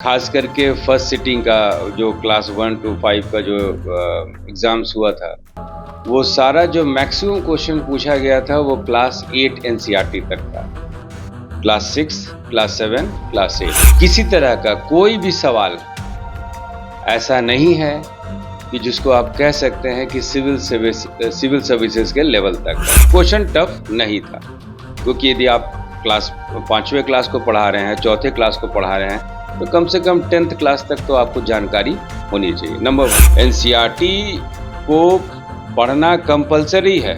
खास करके first sitting का जो क्लास 1 to 5 का जो एग्ज़ाम्स हुआ था, वो सारा जो मैक्सिमम क्वेश्चन पूछा गया था वो क्लास 8 एनसीईआरटी तक था। क्लास 6, क्लास 7, क्लास 8 किसी तरह का कोई भी सवाल ऐसा नहीं है कि जिसको आप कह सकते हैं कि सिविल सर्विसेज के लेवल तक क्वेश्चन टफ नहीं था, क्योंकि यदि आप क्लास 5वें क्लास को पढ़ा रहे हैं, चौथे क्लास को पढ़ा रहे हैं, तो कम से कम 10th क्लास तक तो आपको जानकारी होनी चाहिए। नंबर 1, एनसीईआरटी को पढ़ना कंपलसरी है।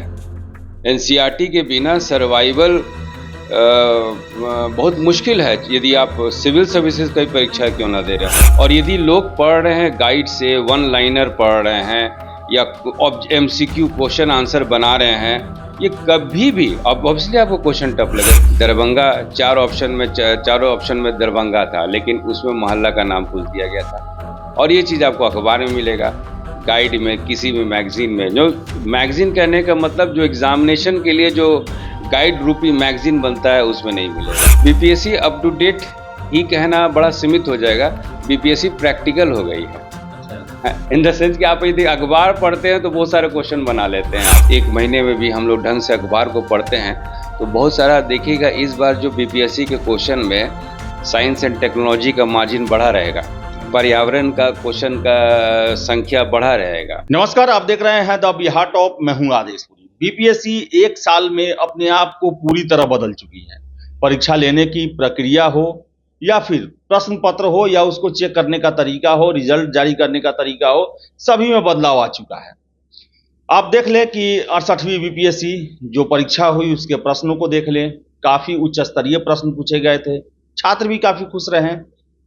एनसीईआरटी के बिना सर्वाइवल बहुत मुश्किल है, यदि आप सिविल सर्विसेज की परीक्षा क्यों ना दे रहे हैं। और यदि लोग पढ़ रहे हैं गाइड से, वन लाइनर पढ़ रहे हैं या एमसीक्यू क्वेश्चन आंसर बना रहे हैं, ये कभी भी अब ऑब्वियसली आपको क्वेश्चन टफ लगे। दरभंगा चारों ऑप्शन में दरभंगा था, लेकिन उसमें मोहल्ला का नाम पूछ दिया गया था। और ये चीज़ आपको अखबार में मिलेगा, गाइड में, किसी भी मैगजीन में। जो मैगजीन कहने का मतलब जो एग्जामिनेशन के लिए जो गाइड रूपी मैगजीन बनता है, उसमें नहीं मिलेगा। बीपीएससी अप टू डेट ही कहना बड़ा सीमित हो जाएगा। बीपीएससी प्रैक्टिकल हो गई है, इन द सेंस कि आप यदि अखबार पढ़ते हैं तो बहुत सारे क्वेश्चन बना लेते हैं। एक महीने में भी हम लोग ढंग से अखबार को पढ़ते हैं तो बहुत सारा देखिएगा। इस बार जो बीपीएससी के क्वेश्चन में साइंस एंड टेक्नोलॉजी का मार्जिन बढ़ा रहेगा, पर्यावरण का क्वेश्चन का संख्या बढ़ा रहेगा। नमस्कार, आप देख रहे हैं द बिहार टॉप। मैं हूं आदेशपुरी। बीपीएससी एक साल में अपने आप को पूरी तरह बदल चुकी है। परीक्षा लेने की प्रक्रिया हो या फिर प्रश्न पत्र हो या उसको चेक करने का तरीका हो, रिजल्ट जारी करने का तरीका हो, सभी में बदलाव आ चुका है। आप देख लें कि 68वीं बीपीएससी जो परीक्षा हुई उसके प्रश्नों को देख लें, काफ़ी उच्च स्तरीय प्रश्न पूछे गए थे, छात्र भी काफ़ी खुश रहे।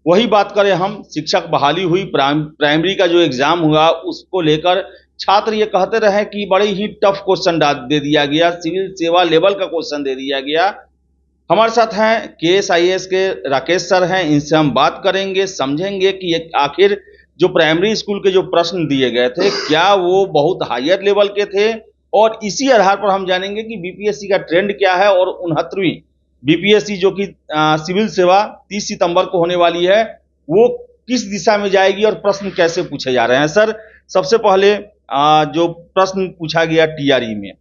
वही बात करें हम, शिक्षक बहाली हुई, प्राइमरी का जो एग्ज़ाम हुआ उसको लेकर छात्र ये कहते रहे कि बड़े ही टफ क्वेश्चन दे दिया गया, सिविल सेवा लेवल का क्वेश्चन दे दिया गया। हमारे साथ हैं केएसआईएएस के राकेश सर हैं, इनसे हम बात करेंगे, समझेंगे कि आखिर जो प्राइमरी स्कूल के जो प्रश्न दिए गए थे क्या वो बहुत हायर लेवल के थे, और इसी आधार पर हम जानेंगे कि बीपीएससी का ट्रेंड क्या है और 69वीं बीपीएससी जो कि सिविल सेवा 30 सितंबर को होने वाली है, वो किस दिशा में जाएगी और प्रश्न कैसे पूछे जा रहे हैं। सर, सबसे पहले जो प्रश्न पूछा गया टीआरई में,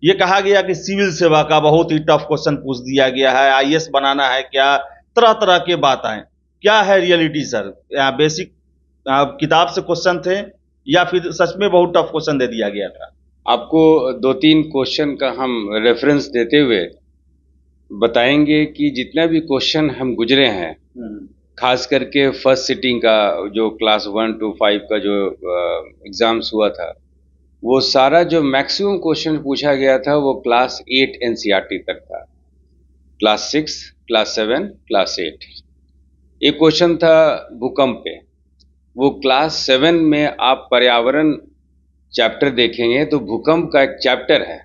ये कहा गया कि सिविल सेवा का बहुत ही टफ क्वेश्चन पूछ दिया गया है, आईएएस बनाना है क्या, तरह तरह के बात आए। क्या है रियलिटी सर? बेसिक किताब से क्वेश्चन थे या फिर सच में बहुत टफ क्वेश्चन दे दिया गया था? आपको 2-3 क्वेश्चन का हम रेफरेंस देते हुए बताएंगे कि जितना भी क्वेश्चन हम गुजरे हैं, खास करके फर्स्ट सिटिंग का जो क्लास 1 to 5 का जो एग्ज़ाम्स हुआ था, वो सारा जो मैक्सिमम क्वेश्चन पूछा गया था वो क्लास 8 एनसीईआरटी तक था। Class 6, class 7, class 8। एक क्वेश्चन था भूकंप पे, वो क्लास 7 में आप पर्यावरण चैप्टर देखेंगे तो भूकंप का एक चैप्टर है,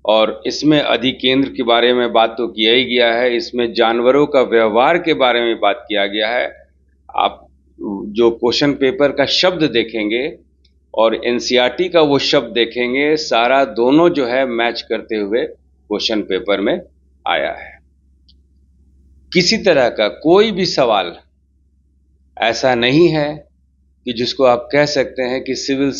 और इसमें अधिकेंद्र के बारे में बात तो किया ही गया है, इसमें जानवरों का व्यवहार के बारे में बात किया गया है। आप जो क्वेश्चन पेपर का शब्द देखेंगे और एनसीईआरटी का वो शब्द देखेंगे, सारा दोनों जो है मैच करते हुए क्वेश्चन पेपर में आया है। किसी तरह का कोई भी सवाल ऐसा नहीं है कि जिसको आप कह सकते हैं कि सिविल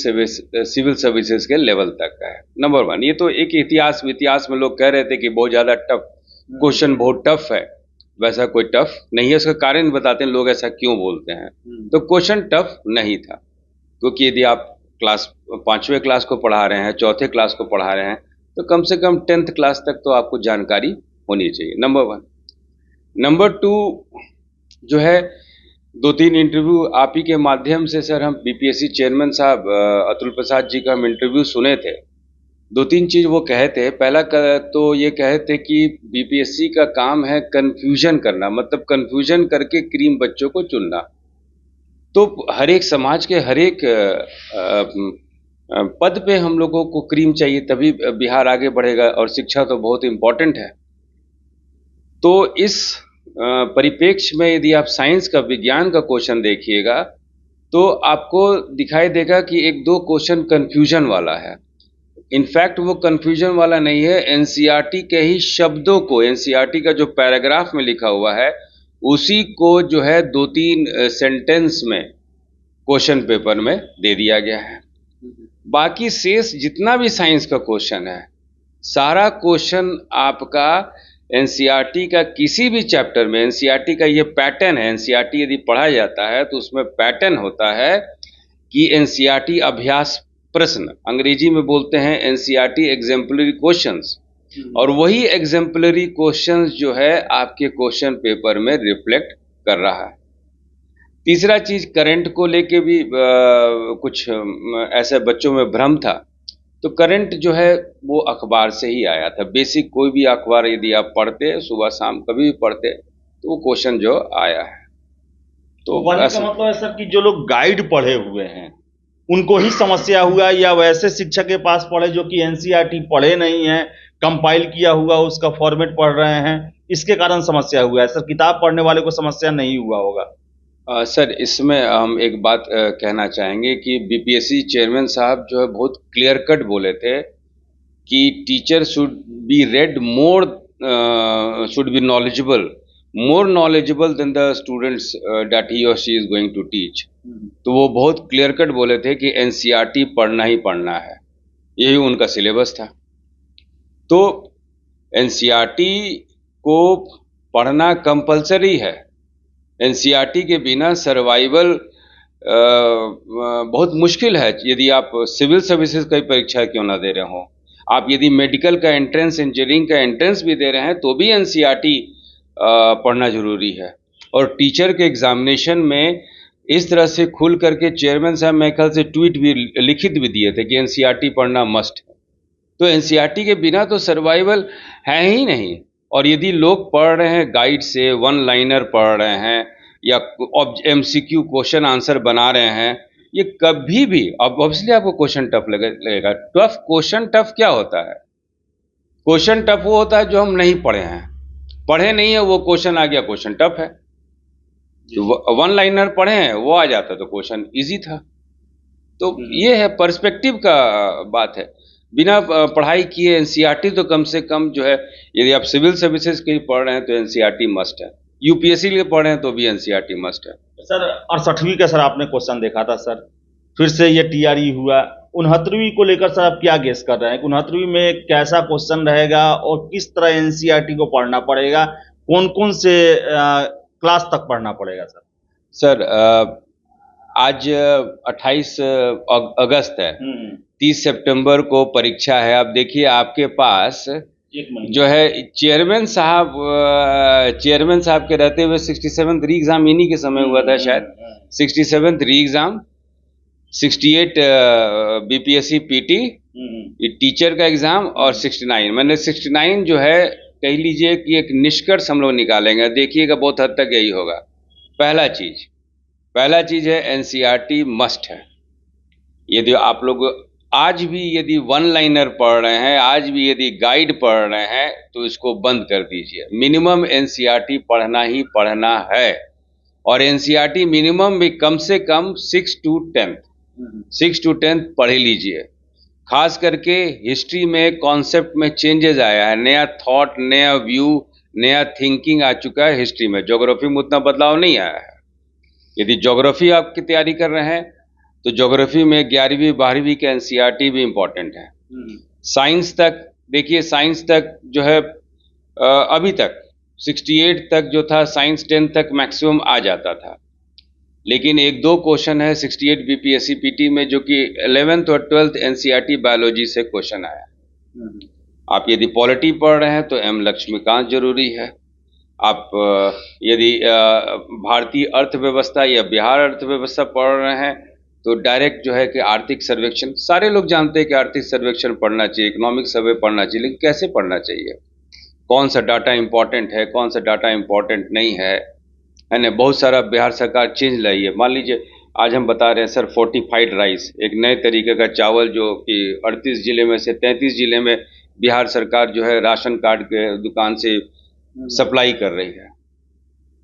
सर्विसेज के लेवल तक का है। नंबर 1, ये तो एक इतिहास में लोग कह रहे थे कि बहुत ज़्यादा टफ क्वेश्चन, बहुत टफ है। वैसा कोई टफ नहीं है, उसका कारण बताते हैं लोग ऐसा क्यों बोलते हैं। तो क्वेश्चन टफ नहीं था, क्योंकि यदि आप क्लास 5वें क्लास को पढ़ा रहे हैं, चौथे क्लास को पढ़ा रहे हैं, तो कम से कम 10th क्लास तक तो आपको जानकारी होनी चाहिए। नंबर 1। नंबर 2 जो है, 2-3 इंटरव्यू आप ही के माध्यम से सर, हम बीपीएससी चेयरमैन साहब अतुल प्रसाद जी का हम इंटरव्यू सुने थे। 2-3 चीज़ वो कहे थे। पहला तो ये कहे थे कि बीपीएससी का काम है कन्फ्यूजन करना, मतलब कन्फ्यूजन करके क्रीम बच्चों को चुनना। तो हर एक समाज के हर एक पद पे हम लोगों को क्रीम चाहिए, तभी बिहार आगे बढ़ेगा, और शिक्षा तो बहुत इम्पोर्टेंट है। तो इस परिप्रेक्ष्य में यदि आप साइंस का, विज्ञान का क्वेश्चन देखिएगा तो आपको दिखाई देगा कि 1-2 क्वेश्चन कन्फ्यूजन वाला है। इनफैक्ट वो कन्फ्यूजन वाला नहीं है, एनसीईआरटी के ही शब्दों को, एनसीईआरटी का जो पैराग्राफ में लिखा हुआ है उसी को जो है 2-3 सेंटेंस में क्वेश्चन पेपर में दे दिया गया है। बाकी शेष जितना भी साइंस का क्वेश्चन है, सारा क्वेश्चन आपका एनसीईआरटी का किसी भी चैप्टर में, एनसीईआरटी का ये पैटर्न है, एनसीईआरटी यदि पढ़ा जाता है तो उसमें पैटर्न होता है कि एनसीईआरटी अभ्यास प्रश्न, अंग्रेजी में बोलते हैं एनसीईआरटी एग्जाम्पलरी क्वेश्चंस, और वही एग्जाम्पलरी क्वेश्चंस जो है आपके क्वेश्चन पेपर में रिफ्लेक्ट कर रहा है। तीसरा चीज, करंट को लेके भी कुछ ऐसे बच्चों में भ्रम था, तो करंट जो है वो अखबार से ही आया था। बेसिक कोई भी अखबार यदि आप पढ़ते, सुबह शाम कभी भी पढ़ते, तो वो क्वेश्चन जो आया है। तो का मतलब है सर कि जो लोग गाइड पढ़े हुए हैं उनको ही समस्या हुआ, या वैसे शिक्षक के पास पढ़े जो कि एनसीईआरटी पढ़े नहीं है, कंपाइल किया हुआ उसका फॉर्मेट पढ़ रहे हैं, इसके कारण समस्या हुआ है? सर किताब पढ़ने वाले को समस्या नहीं हुआ होगा? सर इसमें हम एक बात कहना चाहेंगे कि बीपीएससी चेयरमैन साहब जो है बहुत क्लियर कट बोले थे कि teacher should be read more, should be knowledgeable, more knowledgeable than the students that he और she is going to teach. तो वो बहुत क्लियर कट बोले थे कि एनसीईआरटी पढ़ना ही पढ़ना है, यही उनका सिलेबस था। तो एनसीईआरटी को पढ़ना कंपलसरी है। एनसीईआरटी के बिना सर्वाइवल बहुत मुश्किल है। यदि आप सिविल सर्विसेज की परीक्षा क्यों ना दे रहे हो, आप यदि मेडिकल का एंट्रेंस, इंजीनियरिंग का एंट्रेंस भी दे रहे हैं, तो भी एनसीईआरटी पढ़ना जरूरी है। और टीचर के एग्जामिनेशन में इस तरह से खुल करके चेयरमैन साहब मेरे ख्याल से ट्वीट भी, लिखित भी दिए थे कि एनसीईआरटी पढ़ना मस्ट है। तो एनसीईआरटी के बिना तो सर्वाइवल है ही नहीं। और यदि लोग पढ़ रहे हैं गाइड से, वन लाइनर पढ़ रहे हैं या एमसीक्यू क्वेश्चन आंसर बना रहे हैं, ये कभी भी, अब ऑब्वियसली आपको क्वेश्चन टफ लगेगा। टफ क्वेश्चन, टफ क्या होता है? क्वेश्चन टफ वो होता है जो हम नहीं पढ़े हैं, पढ़े नहीं है वो क्वेश्चन आ गया, क्वेश्चन टफ है। वन लाइनर पढ़े हैं वो आ जाता तो क्वेश्चन इजी था। तो ये है, पर्सपेक्टिव का बात है। बिना पढ़ाई किए एनसीईआरटी तो कम से कम जो है, यदि आप सिविल सर्विसेज के लिए पढ़ रहे हैं तो एनसीईआरटी मस्ट है, यूपीएससी के लिए पढ़ रहे हैं तो भी एनसीईआरटी मस्ट है। सर 68वीं का सर आपने क्वेश्चन देखा था सर, फिर से ये टीआरई हुआ। 69वीं को लेकर सर आप क्या गेस कर रहे हैं? 69वीं में कैसा क्वेश्चन रहेगा और किस तरह एनसीईआरटी को पढ़ना पड़ेगा, कौन कौन से क्लास तक पढ़ना पड़ेगा सर? सर आज 28 अगस्त है, 30 सितंबर को परीक्षा है। अब देखिए आपके पास जो है चेयरमैन साहब के रहते हुए 67th री एग्जाम इन्हीं के समय हुआ था शायद, 67th री एग्जाम, 68 बीपीएससी पीटी टीचर का एग्जाम, और 69 मैंने 69 जो है कह लीजिए कि एक निष्कर्ष हम लोग निकालेंगे। देखिएगा बहुत हद तक यही होगा। पहला चीज है एनसीईआरटी मस्ट है। यदि आप लोग आज भी यदि वन लाइनर पढ़ रहे हैं, आज भी यदि गाइड पढ़ रहे हैं, तो इसको बंद कर दीजिए। मिनिमम एनसीईआरटी पढ़ना ही पढ़ना है। और एनसीईआरटी मिनिमम भी कम से कम 6 to 10th पढ़ लीजिए। खास करके हिस्ट्री में कॉन्सेप्ट में चेंजेस आया है, नया थॉट, नया व्यू, नया थिंकिंग आ चुका है हिस्ट्री में। ज्योग्राफी में उतना बदलाव नहीं आया है। यदि ज्योग्राफी आपकी तैयारी कर रहे हैं तो ज्योग्राफी में 11वीं 12वीं का एनसीईआरटी भी इम्पोर्टेंट है। साइंस तक देखिए, साइंस तक जो है अभी तक 68 तक जो था, साइंस 10 तक मैक्सिमम आ जाता था। लेकिन एक दो क्वेश्चन है 68 बीपीएससी पीटी में जो कि 11th और 12th एनसीईआरटी बायोलॉजी से क्वेश्चन आया। आप यदि पॉलिटी पढ़ रहे हैं तो एम लक्ष्मीकांत जरूरी है। आप यदि भारतीय अर्थव्यवस्था या बिहार अर्थव्यवस्था पढ़ रहे हैं तो डायरेक्ट जो है कि आर्थिक सर्वेक्षण, सारे लोग जानते हैं कि आर्थिक सर्वेक्षण पढ़ना चाहिए, इकोनॉमिक सर्वे पढ़ना चाहिए, लेकिन कैसे पढ़ना चाहिए, कौन सा डाटा इंपॉर्टेंट है, कौन सा डाटा इंपॉर्टेंट नहीं है ना। बहुत सारा बिहार सरकार चेंज लाई है। मान लीजिए आज हम बता रहे हैं सर फोर्टिफाइड राइस, एक नए तरीके का चावल जो कि 38 जिले में से 33 जिले में बिहार सरकार जो है राशन कार्ड के दुकान से सप्लाई कर रही है।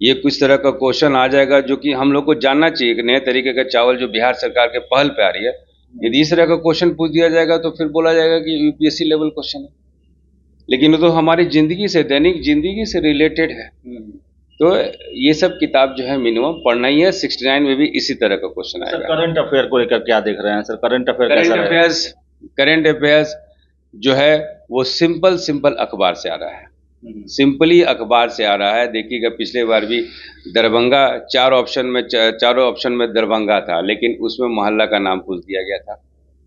ये कुछ तरह का क्वेश्चन आ जाएगा जो कि हम लोग को जानना चाहिए कि नए तरीके का चावल जो बिहार सरकार के पहल पे आ रही है, यदि इस तरह का क्वेश्चन पूछ दिया जाएगा तो फिर बोला जाएगा कि यूपीएससी लेवल क्वेश्चन है। लेकिन वो तो हमारी जिंदगी से, दैनिक जिंदगी से रिलेटेड है। तो ये सब किताब जो है मिनिमम पढ़ना ही है। 69 में भी इसी तरह का क्वेश्चन सर आएगा। करंट अफेयर को लेकर क्या देख रहे हैं सर? करंट अफेयर कैसा करंट रहेगा? अफेयर्स जो है वो सिंपल अखबार से आ रहा है, सिंपली अखबार से आ रहा है। देखिएगा पिछले बार भी दरभंगा चारों ऑप्शन में दरभंगा था, लेकिन उसमें मोहल्ला का नाम पूछ दिया गया था।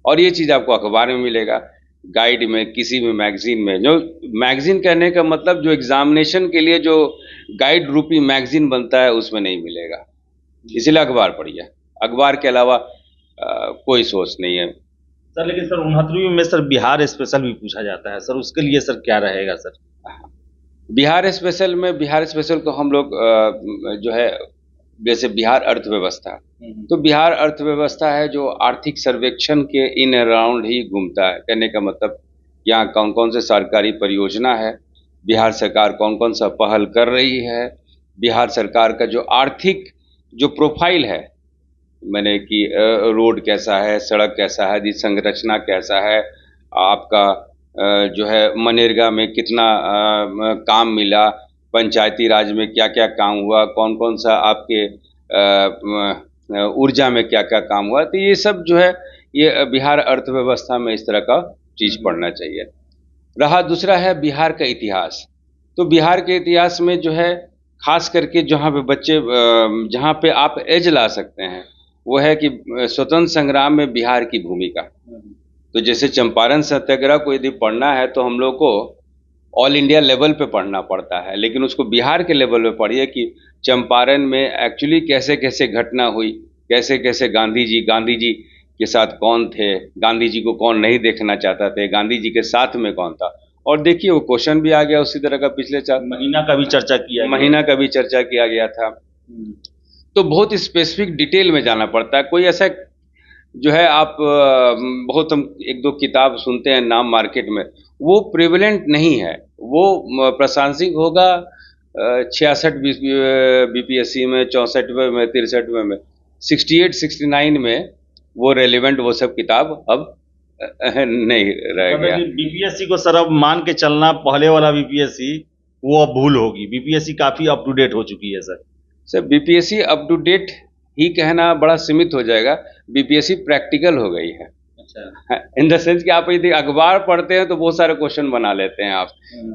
और ये चीज़ आपको अखबार में मिलेगा, गाइड में, किसी भी मैगजीन में। जो मैगजीन कहने का मतलब जो एग्जामिनेशन के लिए जो गाइड रूपी मैगजीन बनता है उसमें नहीं मिलेगा, इसीलिए अखबार पढ़िए। अखबार के अलावा कोई सोर्स नहीं है सर। लेकिन सर 69वीं में सर बिहार स्पेशल भी पूछा जाता है सर, उसके लिए सर क्या रहेगा सर? बिहार स्पेशल को हम लोग जो है, जैसे बिहार अर्थव्यवस्था, तो बिहार अर्थव्यवस्था है जो आर्थिक सर्वेक्षण के इन अराउंड ही घूमता है। कहने का मतलब यहाँ कौन कौन से सरकारी परियोजना है, बिहार सरकार कौन कौन सा पहल कर रही है, बिहार सरकार का जो आर्थिक जो प्रोफाइल है, मैंने कि रोड कैसा है, सड़क कैसा है, संरचना कैसा है, आपका जो है मनरेगा में कितना काम मिला, पंचायती राज में क्या क्या काम हुआ, कौन कौन सा आपके ऊर्जा में क्या क्या काम हुआ। तो ये सब जो है ये बिहार अर्थव्यवस्था में इस तरह का चीज़ पढ़ना चाहिए। रहा दूसरा है बिहार का इतिहास, तो बिहार के इतिहास में जो है खास करके जहाँ पे बच्चे जहाँ पे आप एज ला सकते हैं वो है कि स्वतंत्र संग्राम में बिहार की भूमिका। तो जैसे चंपारण सत्याग्रह को यदि पढ़ना है तो हम लोग को ऑल इंडिया लेवल पे पढ़ना पड़ता है, लेकिन उसको बिहार के लेवल पे पढ़िए कि चंपारण में एक्चुअली कैसे कैसे घटना हुई, कैसे कैसे गांधी जी के साथ कौन थे, गांधी जी को कौन नहीं देखना चाहता थे, गांधी जी के साथ में कौन था। और देखिए वो क्वेश्चन भी आ गया उसी तरह का, पिछले 4 महीना का भी चर्चा किया गया था। तो बहुत स्पेसिफिक डिटेल में जाना पड़ता है। कोई ऐसा जो है आप बहुत हम 1-2 किताब सुनते हैं नाम मार्केट में, वो प्रिवेलेंट नहीं है। वो प्रासंगिक होगा 66 बीपीएससी में, 64वें में, 63वें में, 68 69 में वो रेलिवेंट वो सब किताब अब नहीं रह गया। बीपीएससी को सर अब मान के चलना, पहले वाला बीपीएससी वो अब भूल होगी। बीपीएससी काफी अप टू डेट हो चुकी है sir. BPSC up to date ही कहना बड़ा सीमित हो जाएगा, बीपीएससी प्रैक्टिकल हो गई है। अच्छा, इन द सेंस कि आप यदि अखबार पढ़ते हैं तो बहुत सारे क्वेश्चन बना लेते हैं आप।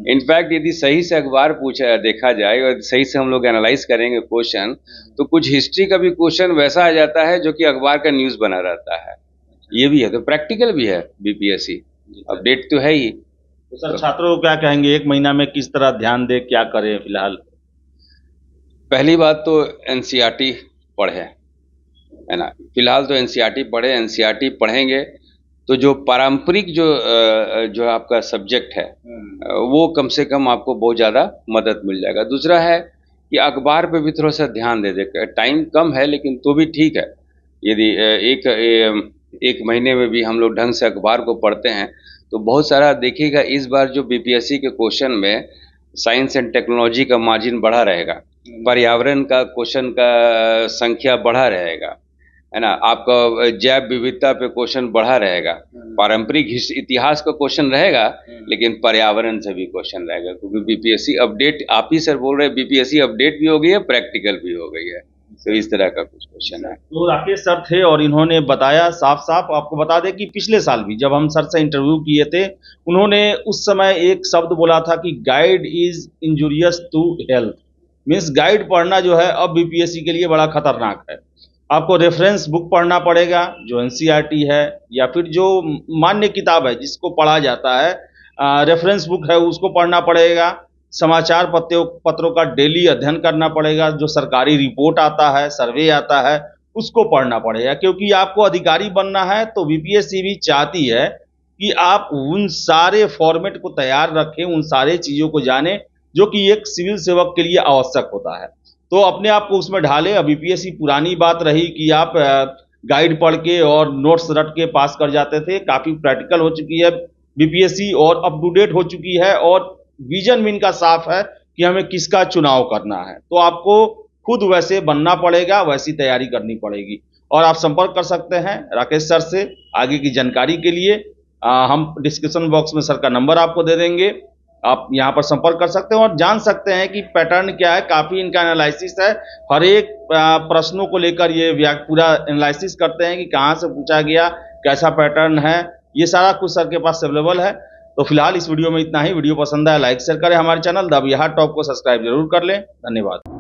इनफैक्ट यदि सही से अखबार देखा जाए और सही से हम लोग एनालाइज करेंगे क्वेश्चन, तो कुछ हिस्ट्री का भी क्वेश्चन वैसा आ जाता है जो कि अखबार का न्यूज़ बना रहता है। ये भी है, तो प्रैक्टिकल भी है बीपीएससी, अपडेट तो है ही। तो सर छात्रों को क्या कहेंगे, 1 महीना में किस तरह ध्यान दे, क्या करें फिलहाल? पहली बात तो एनसीईआरटी पढ़े, है ना। फिलहाल तो एनसीईआरटी पढ़े, एनसीईआरटी पढ़ेंगे तो जो पारंपरिक जो आपका सब्जेक्ट है वो कम से कम आपको बहुत ज़्यादा मदद मिल जाएगा। दूसरा है कि अखबार पे भी थोड़ा सा ध्यान दे दे, टाइम कम है लेकिन तो भी ठीक है। यदि एक महीने में भी हम लोग ढंग से अखबार को पढ़ते हैं तो बहुत सारा देखिएगा। इस बार जो बीपीएससी के क्वेश्चन में साइंस एंड टेक्नोलॉजी का मार्जिन बढ़ा रहेगा, पर्यावरण का क्वेश्चन का संख्या बढ़ा रहेगा, है ना। आपका जैव विविधता पे क्वेश्चन बढ़ा रहेगा, पारंपरिक इतिहास का क्वेश्चन रहेगा, लेकिन पर्यावरण से भी क्वेश्चन रहेगा, क्योंकि बीपीएससी अपडेट, आप ही सर बोल रहे हैं बीपीएससी अपडेट भी हो गई है, प्रैक्टिकल भी हो गई है। तो इस तरह का कुछ क्वेश्चन है। तो राकेश सर थे और इन्होंने बताया साफ साफ। आपको बता दें कि पिछले साल भी जब हम सर से इंटरव्यू किए थे, उन्होंने उस समय एक शब्द बोला था कि guide is injurious to health. Means guide पढ़ना जो है अब बीपीएससी के लिए बड़ा खतरनाक है। आपको रेफरेंस बुक पढ़ना पड़ेगा जो एनसीईआरटी है, या फिर जो मान्य किताब है जिसको पढ़ा जाता है, रेफरेंस बुक है उसको पढ़ना पड़ेगा। समाचार पत्रों का डेली अध्ययन करना पड़ेगा। जो सरकारी रिपोर्ट आता है, सर्वे आता है, उसको पढ़ना पड़ेगा, क्योंकि आपको अधिकारी बनना है। तो बीपीएससी भी चाहती है कि आप उन सारे फॉर्मेट को तैयार रखें, उन सारे चीज़ों को जानें जो कि एक सिविल सेवक के लिए आवश्यक होता है। तो अपने आप को उसमें ढालें। अब बीपीएससी पुरानी बात रही कि आप गाइड पढ़ के और नोट्स रट के पास कर जाते थे। काफ़ी प्रैक्टिकल हो चुकी है बीपीएससी और अप टू डेट हो चुकी है, और विजन भी इनका साफ है कि हमें किसका चुनाव करना है। तो आपको खुद वैसे बनना पड़ेगा, वैसी तैयारी करनी पड़ेगी। और आप संपर्क कर सकते हैं राकेश सर से आगे की जानकारी के लिए। हम डिस्क्रिप्शन बॉक्स में सर का नंबर आपको दे देंगे। आप यहाँ पर संपर्क कर सकते हैं और जान सकते हैं कि पैटर्न क्या है। काफ़ी इनका एनालिसिस है, हर एक प्रश्नों को लेकर ये पूरा एनालिसिस करते हैं कि कहाँ से पूछा गया, कैसा पैटर्न है, ये सारा कुछ सर के पास अवेलेबल है। तो फिलहाल इस वीडियो में इतना ही। वीडियो पसंद आया लाइक शेयर करें, हमारे चैनल द बिहार टॉप को सब्सक्राइब जरूर कर लें। धन्यवाद।